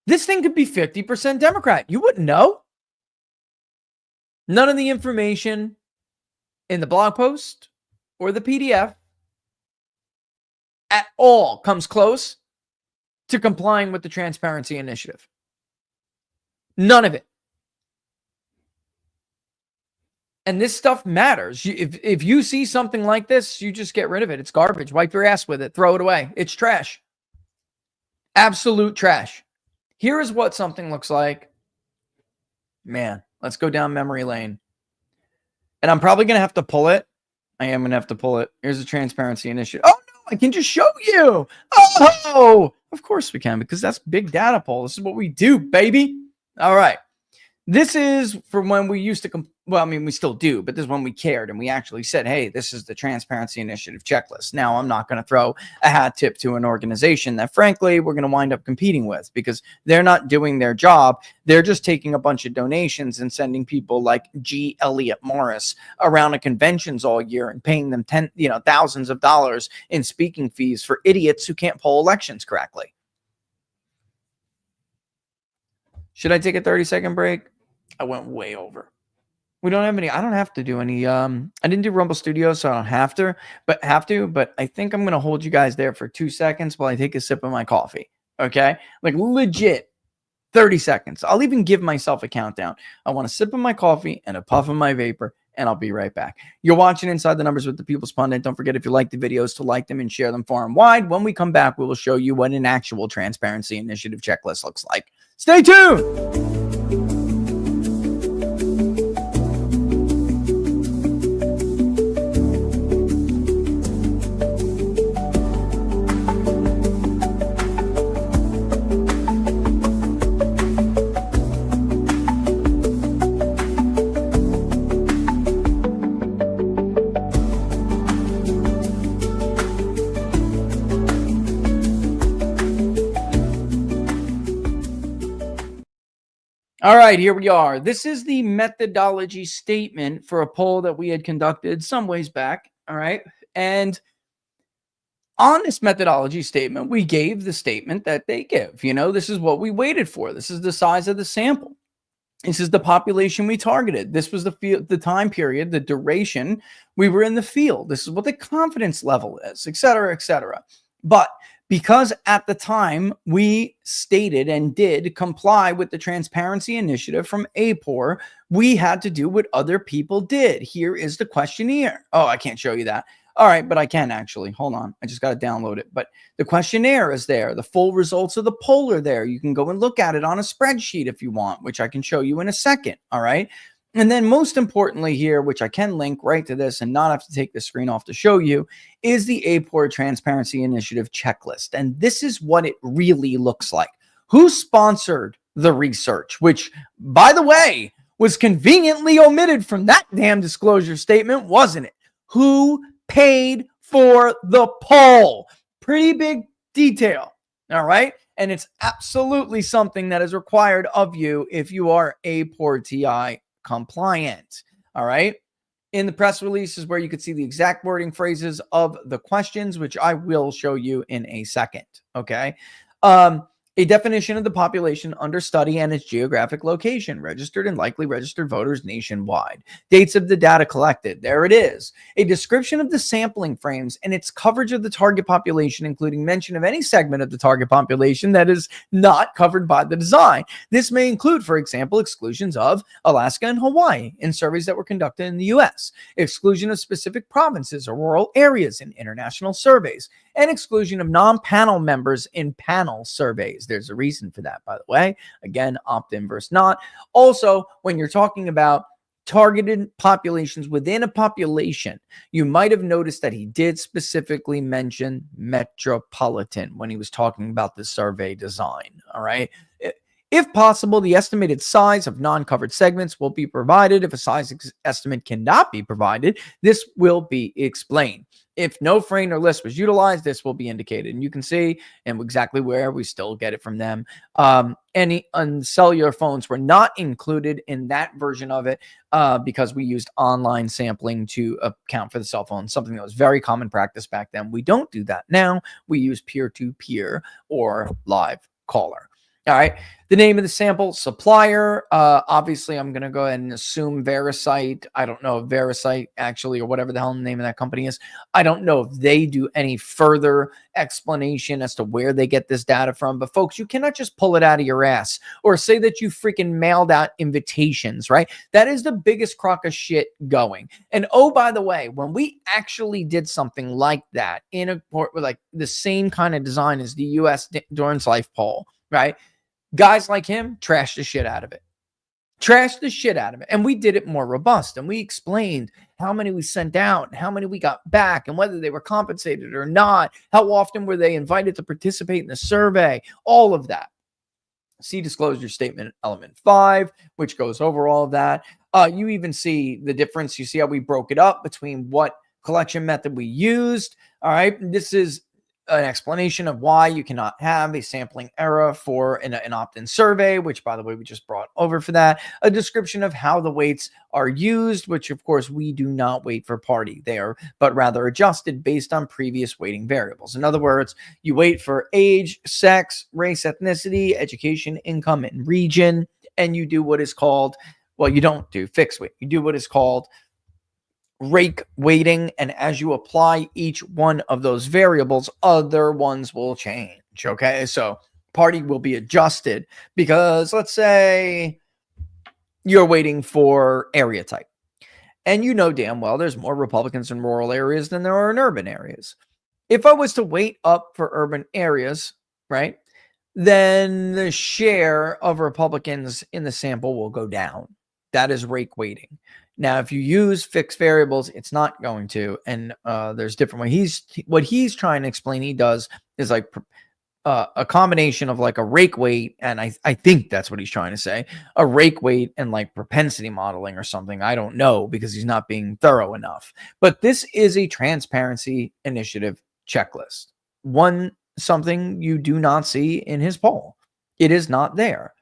This thing could be 50% Democrat. You wouldn't know. None of the information in the blog post or the PDF at all comes close to complying with the transparency initiative. None of it. And this stuff matters. If you see something like this, you just get rid of it. It's garbage. Wipe your ass with it. Throw it away. It's trash. Absolute trash. Here is what something looks like. Man, let's go down memory lane. And I'm probably going to have to pull it. I am going to have to pull it. Here's the transparency initiative. Oh, no, I can just show you. Oh, of course we can, because that's big data poll. This is what we do, baby. All right. This is from when we used to, we still do, but this is when we cared and we actually said, hey, this is the Transparency Initiative checklist. Now, I'm not going to throw a hat tip to an organization that, frankly, we're going to wind up competing with because they're not doing their job. They're just taking a bunch of donations and sending people like G. Elliott Morris around to conventions all year and paying them thousands of dollars in speaking fees for idiots who can't poll elections correctly. Should I take a 30-second break? I went way over. We don't have any. I don't have to do any. I didn't do Rumble Studios, so I don't have to. But I think I'm gonna hold you guys there for 2 seconds while I take a sip of my coffee. Okay, like legit, 30 seconds. I'll even give myself a countdown. I want a sip of my coffee and a puff of my vapor, and I'll be right back. You're watching Inside the Numbers with the People's Pundit. Don't forget, if you like the videos, to like them and share them far and wide. When we come back, we will show you what an actual Transparency Initiative checklist looks like. Stay tuned. All right, here we are. This is the methodology statement for a poll that we had conducted some ways back. All right. And on this methodology statement, we gave the statement that they give. This is what we waited for. This is the size of the sample. This is the population we targeted. This was the time period, the duration we were in the field. This is what the confidence level is, et cetera, et cetera. But because at the time we stated and did comply with the transparency initiative from APOR, we had to do what other people did. Here is the questionnaire. Oh, I can't show you that. All right, but I can actually. Hold on. I just got to download it. But the questionnaire is there. The full results of the poll are there. You can go and look at it on a spreadsheet if you want, which I can show you in a second. All right. And then most importantly here, which I can link right to this and not have to take the screen off to show you, is the APOR Transparency Initiative checklist. And this is what it really looks like. Who sponsored the research, which, by the way, was conveniently omitted from that damn disclosure statement, wasn't it? Who paid for the poll? Pretty big detail. All right. And it's absolutely something that is required of you if you are APOR TI compliant. All right. In the press release is where you could see the exact wording phrases of the questions, which I will show you in a second. Okay. A definition of the population under study and its geographic location, registered and likely registered voters nationwide. Dates of the data collected. There it is. A description of the sampling frames and its coverage of the target population, including mention of any segment of the target population that is not covered by the design. This may include, for example, exclusions of Alaska and Hawaii in surveys that were conducted in the U.S., exclusion of specific provinces or rural areas in international surveys, and exclusion of non-panel members in panel surveys. There's a reason for that, by the way. Again, opt-in versus not. Also, when you're talking about targeted populations within a population, you might have noticed that he did specifically mention metropolitan when he was talking about the survey design. All right. If possible, the estimated size of non-covered segments will be provided. If a size estimate cannot be provided, this will be explained. If no frame or list was utilized, this will be indicated. And you can see and exactly where we still get it from them. Any cellular phones were not included in that version of it because we used online sampling to account for the cell phone, something that was very common practice back then. We don't do that now. We use peer-to-peer or live caller. All right. The name of the sample supplier. Obviously, I'm going to go ahead and assume VeriSite. I don't know if VeriSite actually, or whatever the hell the name of that company is. I don't know if they do any further explanation as to where they get this data from. But folks, you cannot just pull it out of your ass or say that you freaking mailed out invitations, right? That is the biggest crock of shit going. And oh, by the way, when we actually did something like that in a like the same kind of design as the U.S. Endurance Life poll, right? Guys like him trashed the shit out of it. And we did it more robust. And we explained how many we sent out, how many we got back, and whether they were compensated or not. How often were they invited to participate in the survey? All of that. See disclosure statement element 5, which goes over all of that. You even see the difference. You see how we broke it up between what collection method we used. All right. This is an explanation of why you cannot have a sampling error for an opt-in survey, which, by the way, we just brought over for that. A description of how the weights are used, which, of course, we do not weight for party there, but rather adjusted based on previous weighting variables. In other words, you weight for age, sex, race, ethnicity, education, income, and region, and you do what is called, well, you don't do fixed weight. You do what is called rake weighting, and as you apply each one of those variables, other ones will change. Okay, so party will be adjusted because let's say you're waiting for area type, and you know damn well there's more Republicans in rural areas than there are in urban areas. If I was to weight up for urban areas, right, then the share of Republicans in the sample will go down. That is rake weighting. Now, if you use fixed variables, it's not going to. And there's different ways. What he's trying to explain he does is like a combination of like a rake weight. And I think that's what he's trying to say. A rake weight and like propensity modeling or something. I don't know because he's not being thorough enough. But this is a transparency initiative checklist. Something you do not see in his poll. It is not there.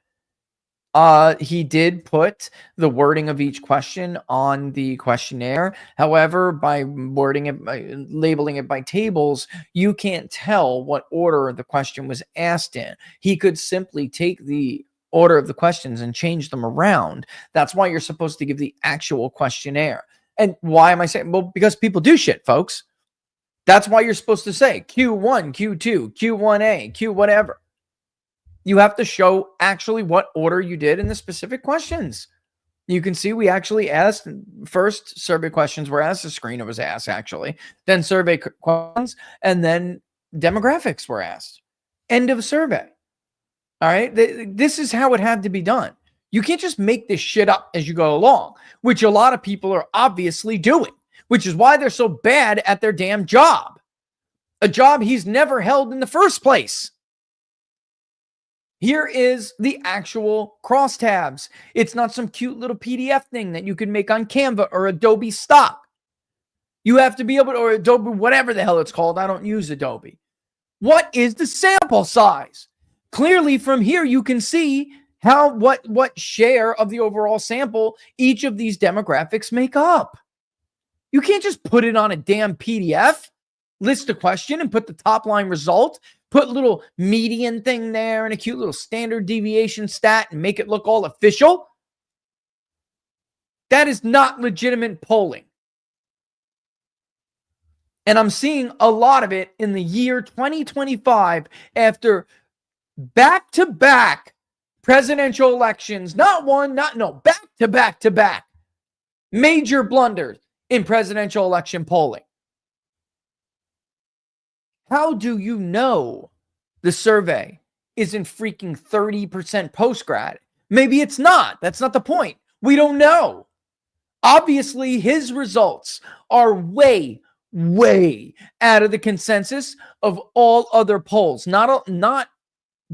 He did put the wording of each question on the questionnaire. However, by wording it, by labeling it by tables, you can't tell what order the question was asked in. He could simply take the order of the questions and change them around. That's why you're supposed to give the actual questionnaire. And why am I saying? Well, because people do shit, folks. That's why you're supposed to say Q1, Q2, Q1A, Q whatever. You have to show actually what order you did in the specific questions. You can see we actually asked first survey questions were asked, the screener was asked actually, then survey questions, and then demographics were asked. End of survey. All right. This is how it had to be done. You can't just make this shit up as you go along, which a lot of people are obviously doing, which is why they're so bad at their damn job. A job he's never held in the first place. Here is the actual crosstabs. It's not some cute little PDF thing that you can make on Canva or Adobe stock. You have to be able to, or Adobe, whatever the hell it's called. I don't use Adobe. What is the sample size? Clearly from here, you can see how, what share of the overall sample each of these demographics make up. You can't just put it on a damn PDF, list a question and put the top line result, put a little median thing there and a cute little standard deviation stat and make it look all official. That is not legitimate polling. And I'm seeing a lot of it in the year 2025 after back-to-back presidential elections. Not one, back-to-back major blunders in presidential election polling. How do you know the survey isn't freaking 30% post-grad? Maybe it's not. That's not the point. We don't know. Obviously, his results are way out of the consensus of all other polls. Not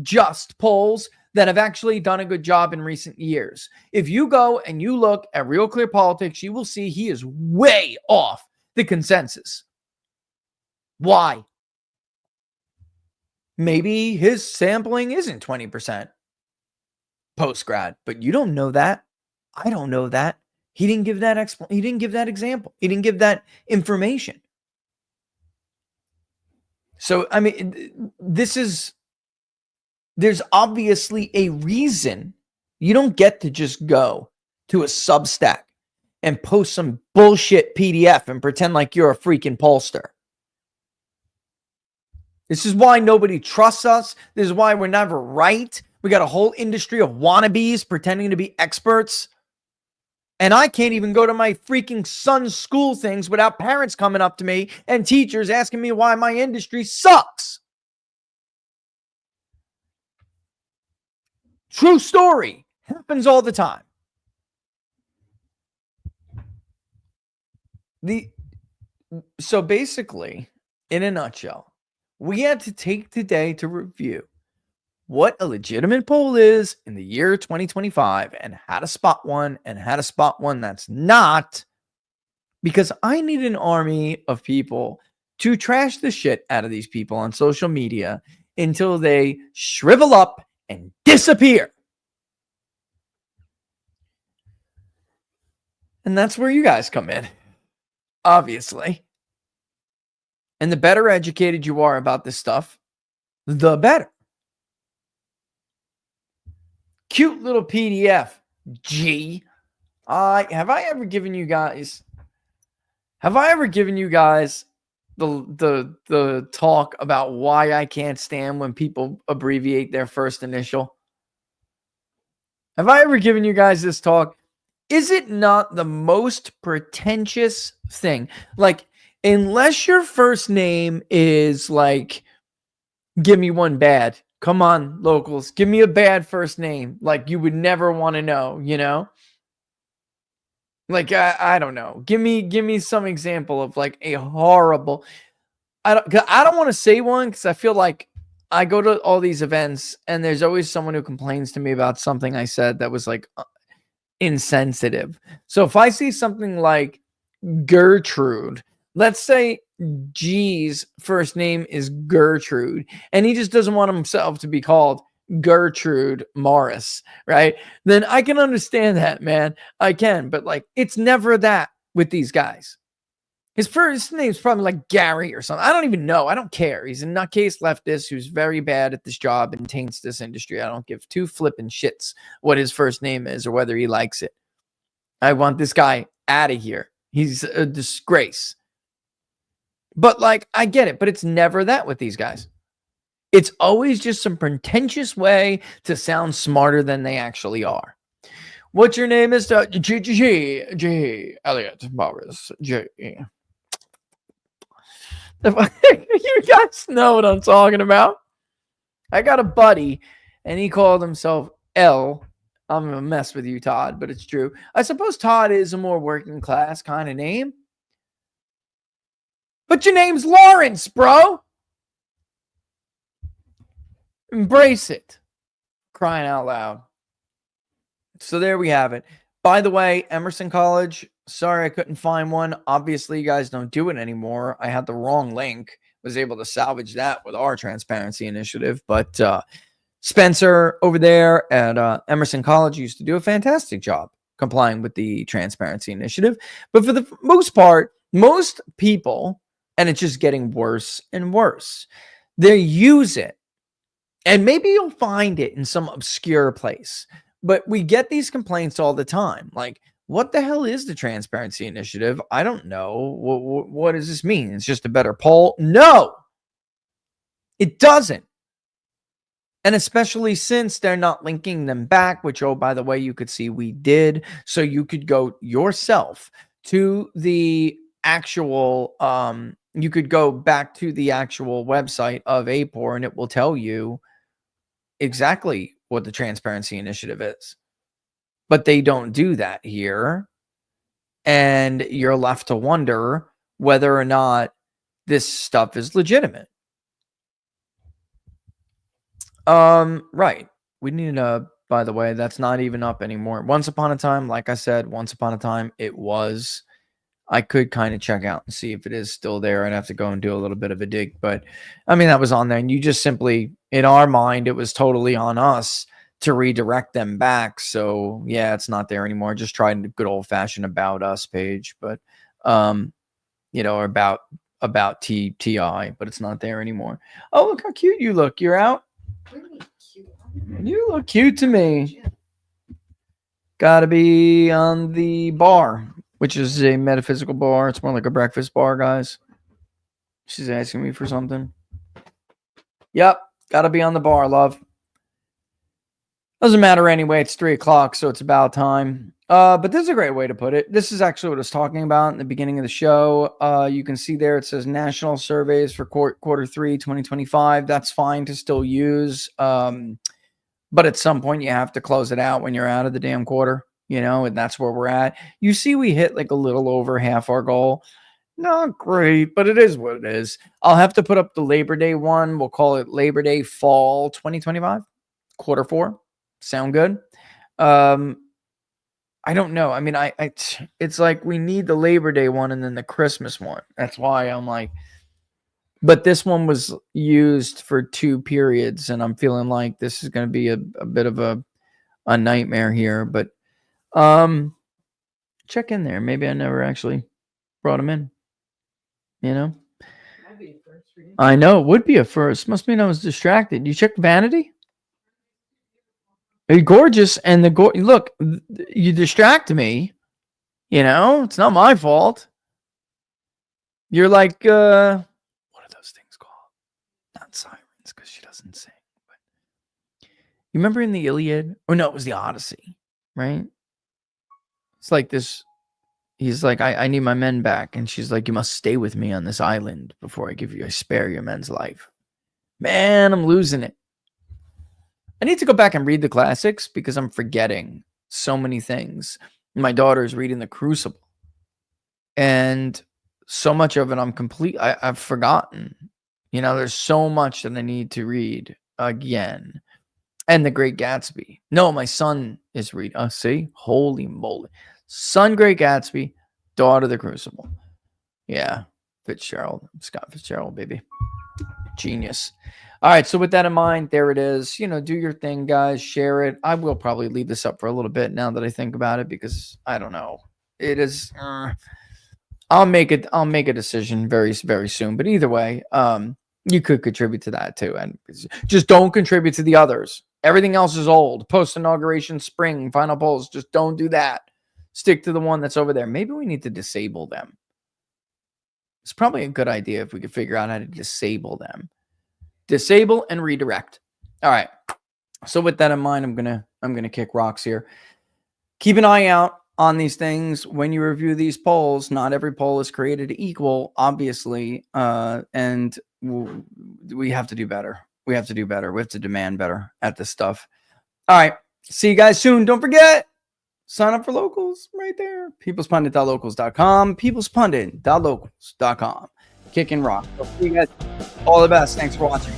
just polls that have actually done a good job in recent years. If you go and you look at Real Clear Politics, you will see he is way off the consensus. Why? Maybe his sampling isn't 20% post-grad, but you don't know that. I don't know that. He didn't give that he didn't give that example. He didn't give that information. So, I mean, there's obviously a reason you don't get to just go to a Substack and post some bullshit PDF and pretend like you're a freaking pollster. This is why nobody trusts us. This is why we're never right. We got a whole industry of wannabes pretending to be experts. And I can't even go to my freaking son's school things without parents coming up to me and teachers asking me why my industry sucks. True story. Happens all the time. So basically, in a nutshell, we had to take today to review what a legitimate poll is in the year 2025 and how to spot one and how to spot one that's not, because I need an army of people to trash the shit out of these people on social media until they shrivel up and disappear. And that's where you guys come in, obviously. And the better educated you are about this stuff, the better. Cute little PDF. Gee. Have I ever given you guys the talk about why I can't stand when people abbreviate their first initial? Have I ever given you guys this talk? Is it not the most pretentious thing? Like, unless your first name is like, give me one bad. Come on, locals. Give me a bad first name. Like you would never want to know, you know? Like, I don't know. Give me some example of like a horrible. I don't want to say one because I feel like I go to all these events and there's always someone who complains to me about something I said that was like insensitive. So if I see something like Gertrude, let's say G's first name is Gertrude, and he just doesn't want himself to be called Gertrude Morris, right? Then I can understand that, man. I can, but like, it's never that with these guys. His first name's probably like Gary or something. I don't even know. I don't care. He's a nutcase leftist who's very bad at this job and taints this industry. I don't give two flipping shits what his first name is or whether he likes it. I want this guy out of here. He's a disgrace. But like, I get it, but it's never that with these guys. It's always just some pretentious way to sound smarter than they actually are. What's your name, Mr. G. Elliot Morris. G. You guys know what I'm talking about. I got a buddy, and he called himself L. I'm going to mess with you, Todd, but it's true. I suppose Todd is a more working class kind of name. But your name's Lawrence, bro. Embrace it. Crying out loud. So there we have it. By the way, Emerson College, sorry I couldn't find one. Obviously, you guys don't do it anymore. I had the wrong link. Was able to salvage that with our transparency initiative. But Spencer over there at Emerson College used to do a fantastic job complying with the transparency initiative. But for the most part, most people, and it's just getting worse and worse, they use it. And maybe you'll find it in some obscure place. But we get these complaints all the time. Like, what the hell is the transparency initiative? I don't know. What does this mean? It's just a better poll? No, it doesn't. And especially since they're not linking them back, which, oh, by the way, you could see we did. So you could go yourself to the actual, you could go back to the actual website of APOR and it will tell you exactly what the transparency initiative is. But they don't do that here. And you're left to wonder whether or not this stuff is legitimate. Right. We need a, by the way, that's not even up anymore. Once upon a time, like I said, once upon a time, it was. I could kind of check out and see if it is still there. I'd have to go and do a little bit of a dig. But I mean, that was on there. And you just simply, in our mind, it was totally on us to redirect them back. So yeah, it's not there anymore. Just tried the good old fashioned about us page, but you know, or about TI, but it's not there anymore. Oh, look how cute you look. You're out. You look cute to me. Gotta be on the bar, which is a metaphysical bar. It's more like a breakfast bar, guys. She's asking me for something. Yep, gotta be on the bar, love. Doesn't matter anyway. It's 3 o'clock, so it's about time. But this is a great way to put it. This is actually what I was talking about in the beginning of the show. You can see there it says national surveys for quarter 3, 2025. That's fine to still use. But at some point, you have to close it out when you're out of the damn quarter, you know, and that's where we're at. You see, we hit like a little over half our goal. Not great, but it is what it is. I'll have to put up the Labor Day one. We'll call it Labor Day Fall 2025, quarter 4. Sound good? I don't know. I mean, it's like we need the Labor Day one and then the Christmas one. That's why I'm like, but this one was used for 2 periods, and I'm feeling like this is going to be a bit of a nightmare here. But check in there. Maybe I never actually brought him in. You know, that'd be a first for you. I know it would be a first. Must mean I was distracted. You checked Vanity? You're gorgeous, and look, you distract me. You know, it's not my fault. You're like, what are those things called? Not sirens, because she doesn't sing. But you remember in the Iliad? Or no, it was the Odyssey, right? It's like this. He's like, I need my men back, and she's like, you must stay with me on this island before I spare your men's life. Man, I'm losing it. I need to go back and read the classics because I'm forgetting so many things. My daughter's reading The Crucible. And so much of it I've forgotten. You know, there's so much that I need to read again. And The Great Gatsby. No, my son is reading. See? Holy moly. Son, Great Gatsby. Daughter, The Crucible. Yeah. Fitzgerald. Scott Fitzgerald, baby. Genius. All right, so with that in mind, there it is. You know, do your thing, guys. Share it. I will probably leave this up for a little bit now that I think about it, because I don't know. It is. I'll make a decision very, very soon. But either way, you could contribute to that too, and just don't contribute to the others. Everything else is old. Post inauguration, spring, final polls. Just don't do that. Stick to the one that's over there. Maybe we need to disable them. It's probably a good idea if we could figure out how to disable them. Disable and redirect. All right. So with that in mind, I'm gonna kick rocks here. Keep an eye out on these things when you review these polls. Not every poll is created equal, obviously, and we have to do better. We have to do better. We have to demand better at this stuff. All right. See you guys soon. Don't forget, sign up for locals right there. peoplespundit.locals.com. peoplespundit.locals.com. Kicking rock. So see you guys. All the best. Thanks for watching.